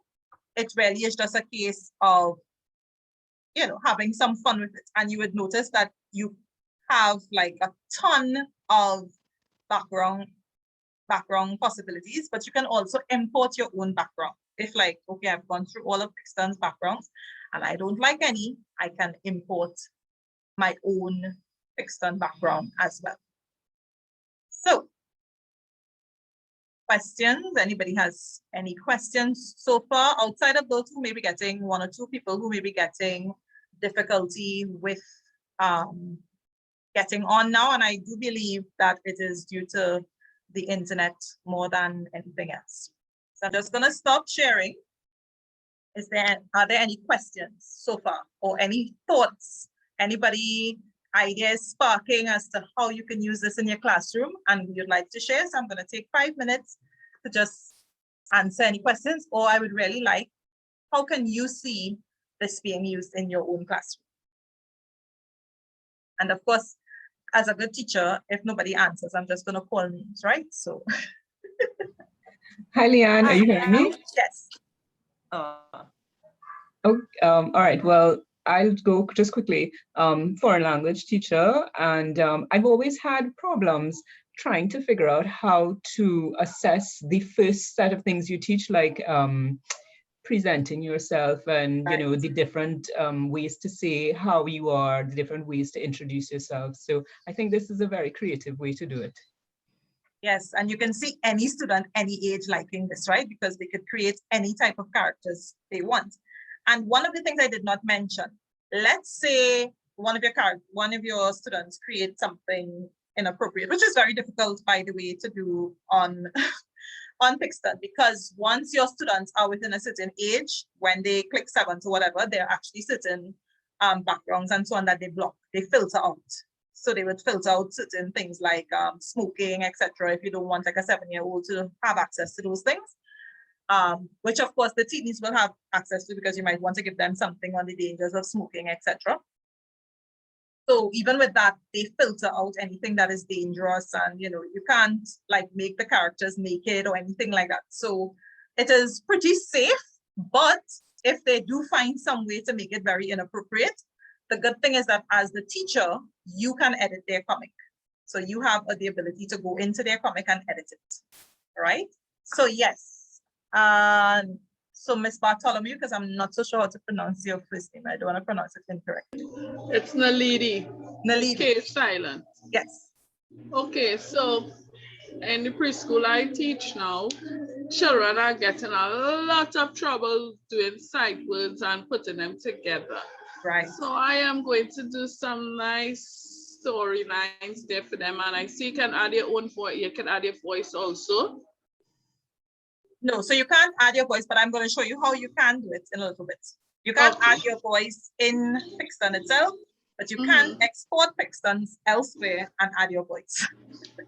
it really is just a case of, having some fun with it. And you would notice that you have like a ton of background possibilities, but you can also import your own background. If like, okay, I've gone through all of Pixton's backgrounds and I don't like any, I can import my own Pixton background as well. So, questions? Anybody has any questions so far outside of those who may be getting, one or two people who may be getting difficulty with getting on now, and I do believe that it is due to the internet more than anything else. So I'm just going to stop sharing. Are there any questions so far, or any thoughts? Anybody ideas sparking as to how you can use this in your classroom and you'd like to share? So I'm going to take 5 minutes to just answer any questions, or I would really like, how can you see this being used in your own classroom? And of course, as a good teacher, if nobody answers, I'm just going to call names, right? So. Hi, Leanne. Are you hearing me? Yes. Oh, all right. Well, I'll go just quickly. Foreign language teacher, and I've always had problems trying to figure out how to assess the first set of things you teach, like presenting yourself and, you know, the different ways to say how you are, the different ways to introduce yourself. So I think this is a very creative way to do it. Yes, and you can see any student, any age liking this, right? Because they could create any type of characters they want. And one of the things I did not mention, let's say one of your students create something inappropriate, which is very difficult, by the way, to do on on Pixton, because once your students are within a certain age, when they click 7 or whatever, there are actually certain backgrounds and so on that they block, they filter out. So they would filter out certain things like smoking, etc. If you don't want like a 7-year-old to have access to those things, which of course the teens will have access to, because you might want to give them something on the dangers of smoking, etc. So even with that, they filter out anything that is dangerous, and you know, you can't like make the characters naked or anything like that. So it is pretty safe, but if they do find some way to make it very inappropriate, the good thing is that as the teacher, you can edit their comic. So you have the ability to go into their comic and edit it, right? So yes, so Miss Bartholomew, because I'm not so sure how to pronounce your first name. I don't want to pronounce it incorrectly. It's Nalidi. Nalidi. K silent. Yes. Okay, so in the preschool I teach now, children are getting a lot of trouble doing sight words and putting them together. Right. So I am going to do some nice storylines there for them, and I see you can add your own voice. You can add your voice also. No, so you can't add your voice, but I'm going to show you how you can do it in a little bit. You can't add your voice in Pixton itself, but you can export Pixtons elsewhere and add your voice.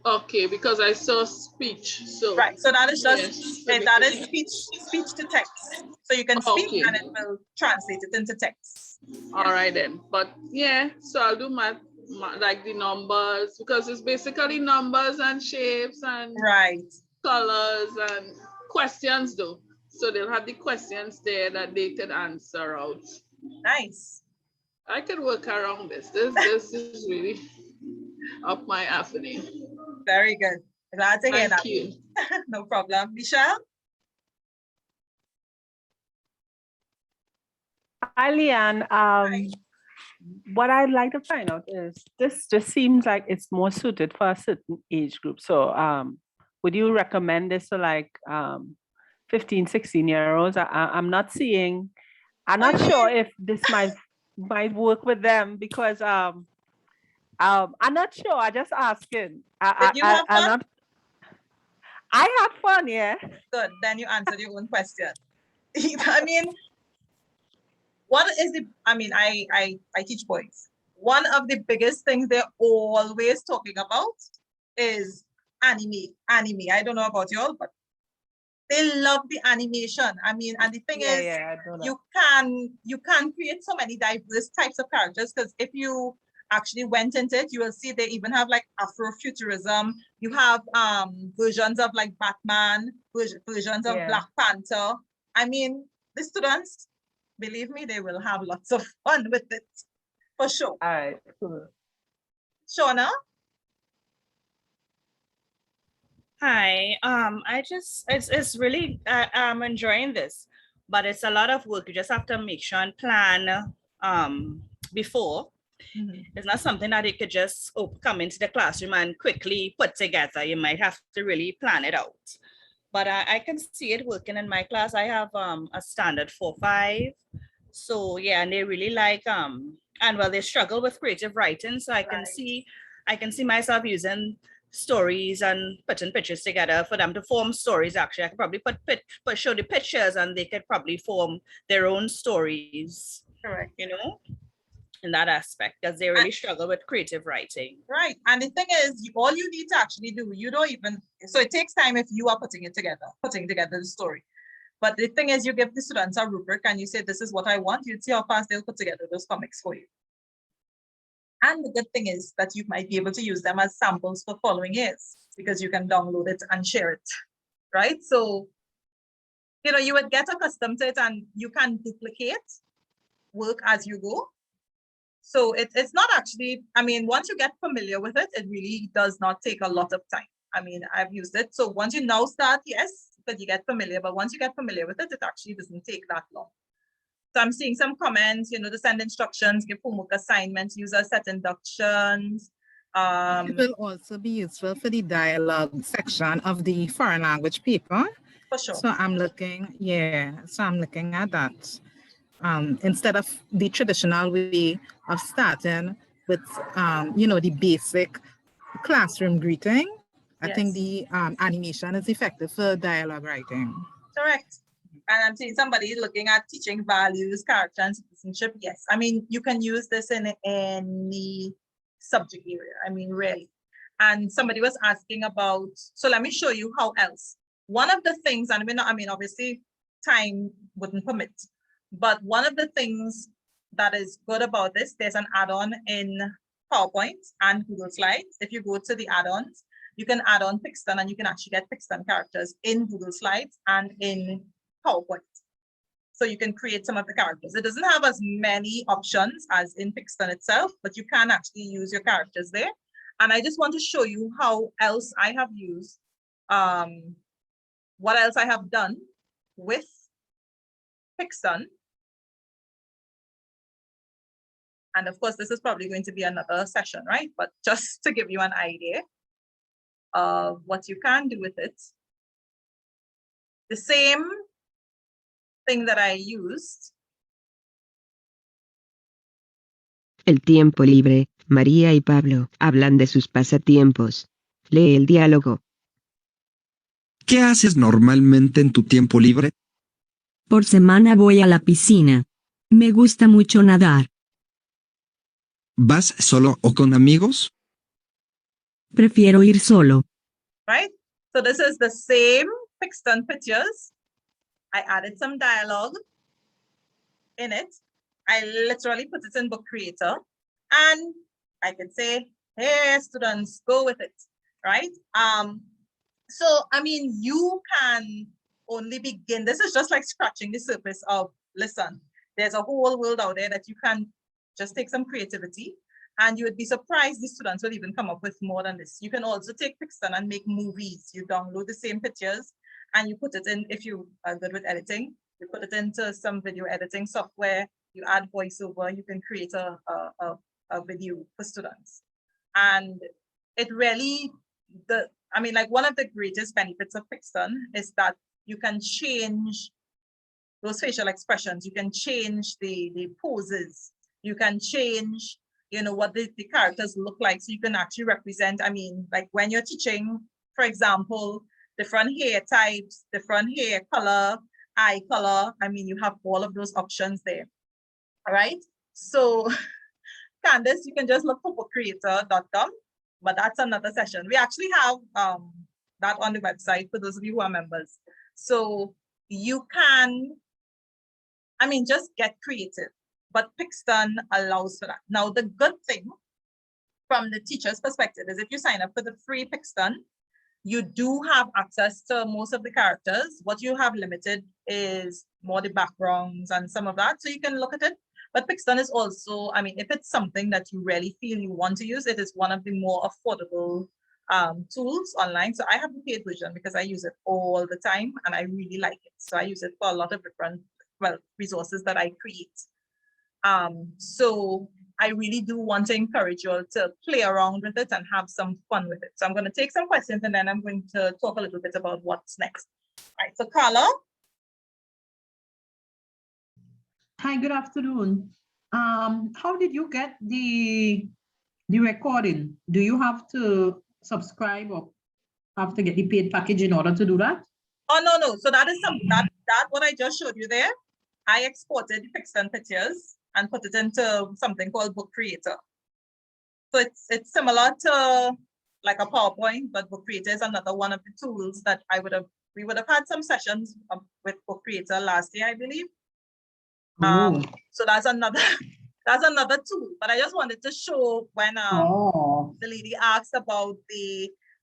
Okay, because I saw speech. So right, so that is just that is speech to text. So you can speak and it will translate it into text. All right then, but yeah, so I'll do my like the numbers, because it's basically numbers and shapes and colors and questions though. So they'll have the questions there that they can answer out. Nice. I can work around this. This is really up my avenue. Very good. Glad to hear that. Thank you. No problem. Michelle? Hi, Leanne. What I'd like to find out is this just seems like it's more suited for a certain age group. So would you recommend this to like 15, 16-year-olds? I'm not seeing, I'm not sure if this might work with them, because I'm not sure. I just asking. Did you have fun? I had fun, yeah. Good. Then you answered your own question. I mean, what is the, I mean, I teach boys. One of the biggest things they're always talking about is anime. I don't know about y'all, but they love the animation. I mean, and the thing is, you can create so many diverse types of characters, because if you actually went into it, you will see they even have like Afrofuturism. You have versions of like Batman, versions of Black Panther. I mean, the students, believe me, they will have lots of fun with it, for sure. All right, cool. Shauna? Hi, it's really, I'm enjoying this, but it's a lot of work. You just have to make sure and plan before. It's not something that you could just come into the classroom and quickly put together. You might have to really plan it out. But I can see it working in my class. I have a standard 4-5. So yeah, and they really like, and well, they struggle with creative writing. So I can see myself using stories and putting pictures together for them to form stories. Actually, I could probably show the pictures and they could probably form their own stories. Correct. You know, in that aspect, because they really struggle with creative writing. Right. And the thing is, all you need to actually do, you don't even, so it takes time if you are putting together the story. But the thing is, you give the students a rubric and you say, this is what I want. You'd see how fast they'll put together those comics for you. And the good thing is that you might be able to use them as samples for following years, because you can download it and share it, right? So, you know, you would get accustomed to it and you can duplicate work as you go. So it's not actually, I mean, once you get familiar with it, it really does not take a lot of time. I mean, I've used it. So once you now start, yes, because you get familiar, but once you get familiar with it, it actually doesn't take that long. So I'm seeing some comments, to send instructions, give homework assignments, user set inductions. It will also be useful for the dialogue section of the foreign language paper. For sure. So I'm looking at that. Instead of the traditional way of starting with, the basic classroom greeting, I think the animation is effective for dialogue writing. Correct. And I'm seeing somebody looking at teaching values, character, and citizenship. Yes, I mean, you can use this in any subject area. I mean, really. And somebody was asking about, so let me show you how else. One of the things, and I mean, obviously time wouldn't permit, but one of the things that is good about this, there's an add-on in PowerPoint and Google Slides. If you go to the add-ons, you can add on Pixton and you can actually get Pixton characters in Google Slides and in PowerPoint. So you can create some of the characters. It doesn't have as many options as in Pixton itself, but you can actually use your characters there. And I just want to show you how else I have used, what else I have done with Pixton. And of course, this is probably going to be another session, right? But just to give you an idea of what you can do with it. The same thing that I used. El tiempo libre. María y Pablo hablan de sus pasatiempos. Lee el diálogo. ¿Qué haces normalmente en tu tiempo libre? Por semana voy a la piscina. Me gusta mucho nadar. ¿Vas solo o con amigos? Prefiero ir solo. Right? So this is the same Pixton pictures. I added some dialogue in it. I literally put it in Book Creator. And I can say, hey, students, go with it, right? So, I mean, you can only begin. This is just like scratching the surface of, listen, there's a whole world out there that you can just take some creativity and you would be surprised the students will even come up with more than this. You can also take Pixton and make movies. You download the same pictures and you put it in, if you are good with editing, you put it into some video editing software, you add voiceover, you can create a video for students. And it really, like one of the greatest benefits of Pixton is that you can change those facial expressions, you can change the poses, you can change, what the characters look like. So you can actually represent, like when you're teaching, for example, different hair types, different hair color, eye color. You have all of those options there. All right. So Candace, you can just look for bookcreator.com, but that's another session. We actually have that on the website for those of you who are members. So you can, just get creative, but Pixton allows for that. Now, the good thing from the teacher's perspective is if you sign up for the free Pixton, you do have access to most of the characters. What you have limited is more the backgrounds and some of that, so you can look at it. But Pixton is also, if it's something that you really feel you want to use, it is one of the more affordable tools online. So I have the paid version because I use it all the time and I really like it. So I use it for a lot of different, resources that I create. So I really do want to encourage you all to play around with it and have some fun with it. So I'm going to take some questions and then I'm going to talk a little bit about what's next. All right, so Carla. Hi, good afternoon. How did you get the recording? Do you have to subscribe or have to get the paid package in order to do that? Oh, no. So that is that what I just showed you there. I exported the Pixton pictures and put it into something called Book Creator. So it's similar to like a PowerPoint, but Book Creator is another one of the tools that we would have had some sessions with Book Creator last year, I believe. So that's another tool. But I just wanted to show when the lady asked about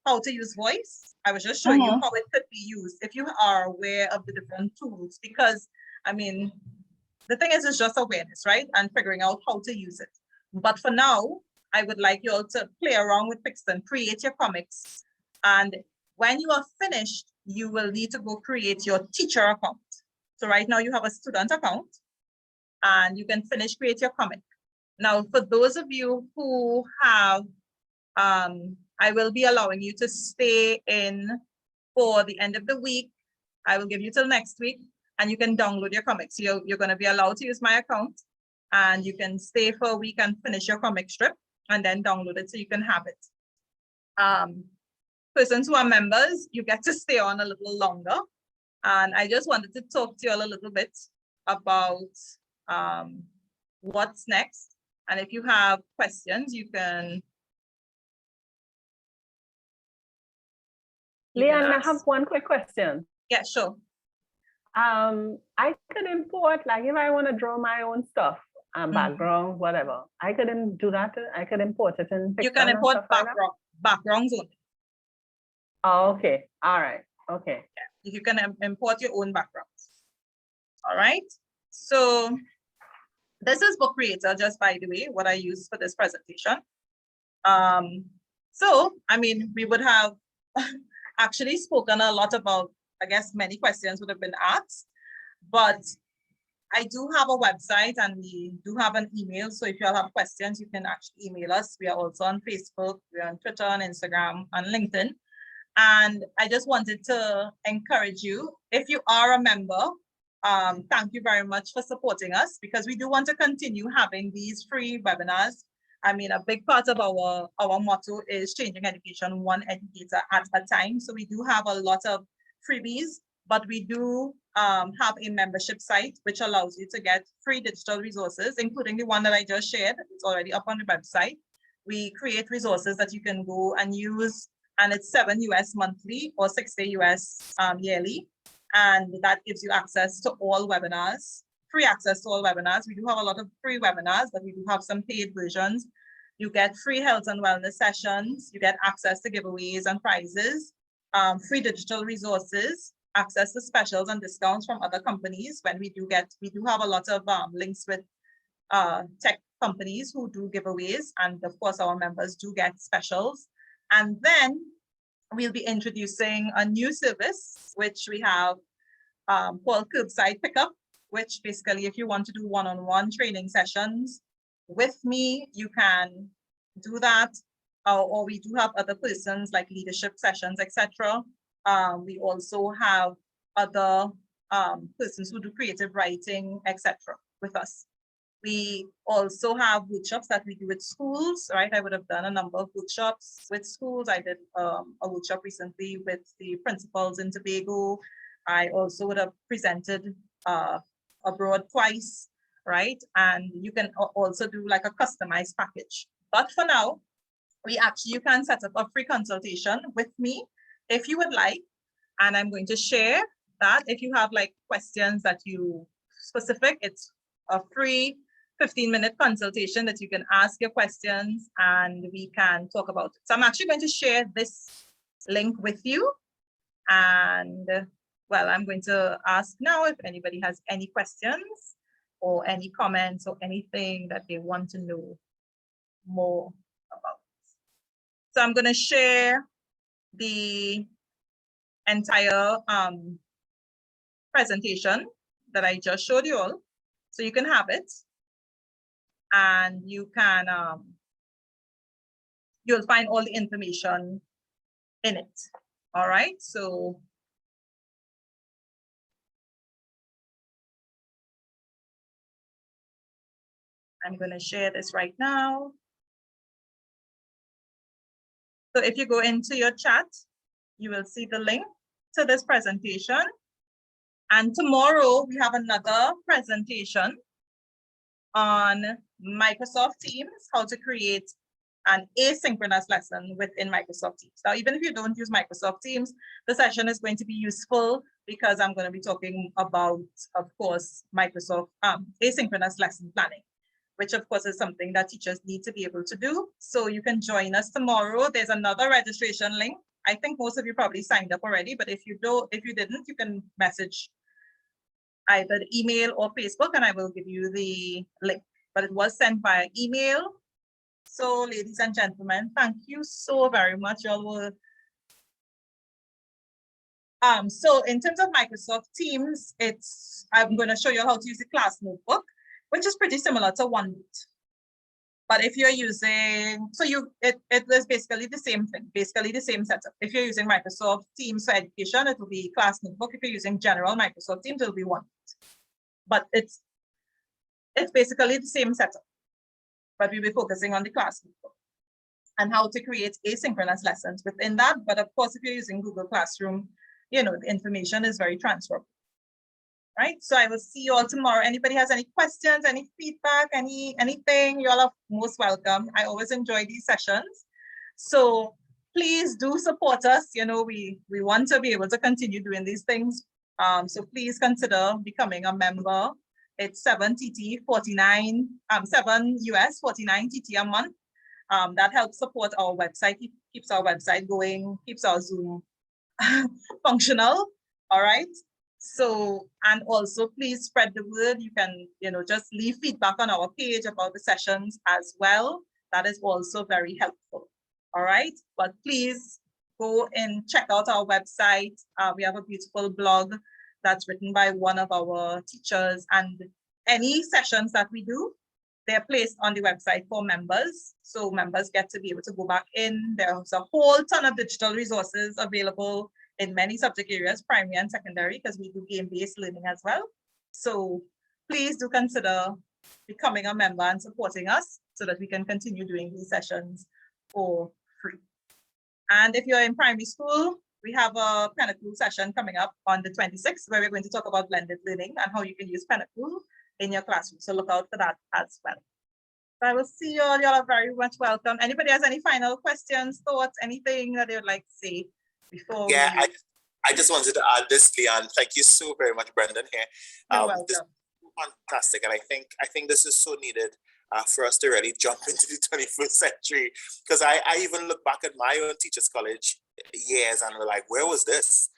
how to use voice. I was just showing you how it could be used if you are aware of the different tools, because the thing is, it's just awareness, right? And figuring out how to use it. But for now, I would like you all to play around with Pixton, create your comics. And When you are finished, you will need to go create your teacher account. So right now you have a student account and you can create your comic. Now, for those of you who have, I will be allowing you to stay in for the end of the week. I will give you till next week and you can download your comics. So you're going to be allowed to use my account and you can stay for a week and finish your comic strip and then download it so you can have it. Persons who are members, you get to stay on a little longer. And I just wanted to talk to you all a little bit about what's next. And if you have questions, you can. Leanne, I have one quick question. Yeah, sure. I could import, like if I want to draw my own stuff, background, whatever, I couldn't do that. I could import it in Pixton. You can import backgrounds only. Oh, okay. All right. Okay. Yeah. You can import your own backgrounds. All right. So this is Book Creator, just by the way, what I use for this presentation. So, I mean, we would have actually spoken a lot about, I guess many questions would have been asked, but I do have a website and we do have an email. So if you all have questions, you can actually email us. We are also on Facebook, we're on Twitter, on Instagram, on LinkedIn. And I just wanted to encourage you, if you are a member, thank you very much for supporting us because we do want to continue having these free webinars. I mean, a big part of our motto is changing education one educator at a time. So we do have a lot of freebies, but we do have a membership site which allows you to get free digital resources, including the one that I just shared. It's already up on the website. We create resources that you can go and use, and it's $7 US monthly or $60 US yearly. And that gives you access to all webinars, free access to all webinars. We do have a lot of free webinars, but we do have some paid versions. You get free health and wellness sessions. You get access to giveaways and prizes, free digital resources, access to specials and discounts from other companies. When we do have a lot of links with tech companies who do giveaways. And of course, our members do get specials. And then we'll be introducing a new service, which we have called Curbside Pickup, which basically, if you want to do one-on-one training sessions with me, you can do that. Or we do have other persons like leadership sessions, etc. We also have other persons who do creative writing, etc. with us. We also have workshops that we do with schools, right? I would have done a number of workshops with schools. I did a workshop recently with the principals in Tobago. I also would have presented abroad twice, right? And you can also do like a customized package. But for now, you can set up a free consultation with me if you would like. And I'm going to share that. If you have like questions that you specific, it's a free 15-minute consultation that you can ask your questions and we can talk about it. So I'm actually going to share this link with you. And well, I'm going to ask now if anybody has any questions or any comments or anything that they want to know more about. So I'm going to share the entire presentation that I just showed you all. So you can have it. And you can, you'll find all the information in it. All right, so. I'm gonna share this right now. So if you go into your chat, you will see the link to this presentation. And tomorrow we have another presentation on Microsoft Teams, how to create an asynchronous lesson within Microsoft Teams. Now, even if you don't use Microsoft Teams, the session is going to be useful because I'm going to be talking about, of course, Microsoft asynchronous lesson planning, which of course is something that teachers need to be able to do. So you can join us tomorrow. There's another registration link. I think most of you probably signed up already, but if you didn't, you can message either the email or Facebook and I will give you the link, but it was sent by email. So ladies and gentlemen, thank you so very much. You all were So in terms of Microsoft Teams, I'm going to show you how to use the class notebook, which is pretty similar to OneNote. But if you're using, it is basically the same thing, basically the same setup. If you're using Microsoft Teams for education, it will be class notebook. If you're using general Microsoft Teams, it will be OneNote. But it's basically the same setup, but we'll be focusing on the class notebook and how to create asynchronous lessons within that. But of course, if you're using Google Classroom, the information is very transferable. Right, so I will see you all tomorrow. Anybody has any questions, any feedback, anything, you all are most welcome. I always enjoy these sessions. So please do support us. We want to be able to continue doing these things. So please consider becoming a member. It's 7 TT 49, 7 US 49 TT a month. That helps support our website, keeps our website going, keeps our Zoom functional. All right. So, and also please spread the word. You can, just leave feedback on our page about the sessions as well. That is also very helpful. All right. But please go and check out our website. We have a beautiful blog that's written by one of our teachers, and any sessions that we do, they're placed on the website for members. So members get to be able to go back in. There's a whole ton of digital resources available in many subject areas, primary and secondary, because we do game-based learning as well. So please do consider becoming a member and supporting us so that we can continue doing these sessions for free. And if you're in primary school, we have a Pinnacle session coming up on the 26th, where we're going to talk about blended learning and how you can use Pinnacle in your classroom. So look out for that as well. So I will see you all. You all are very much welcome. Anybody has any final questions, thoughts, anything that they would like to say? Yeah, I just wanted to add this, Leon. Thank you so very much, Brendan. Here, this is fantastic, and I think this is so needed for us to really jump into the 21st century. Because I even look back at my own teachers' college years and we're like, where was this?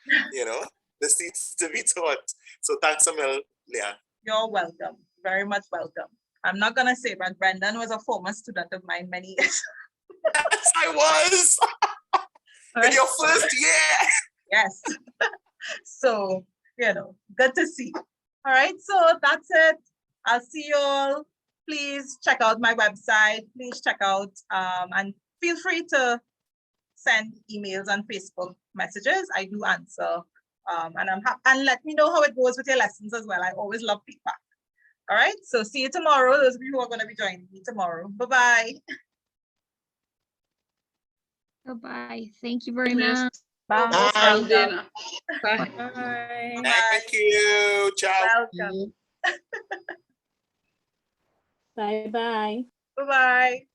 This needs to be taught. So thanks a million, Leon. You're welcome. Very much welcome. I'm not gonna say, but Brendan was a former student of mine many years. Yes, I was. In your first year. Yes. So, good to see. All right, so that's it. I'll see you all. Please check out my website. Please check out and feel free to send emails and Facebook messages. I do answer. And I'm happy. And let me know how it goes with your lessons as well. I always love feedback. All right, so see you tomorrow. Those of you who are going to be joining me tomorrow. Bye-bye. Bye-bye. Thank you very much. Bye. Bye. Bye. Thank you. Ciao. Welcome. Bye-bye. Bye-bye.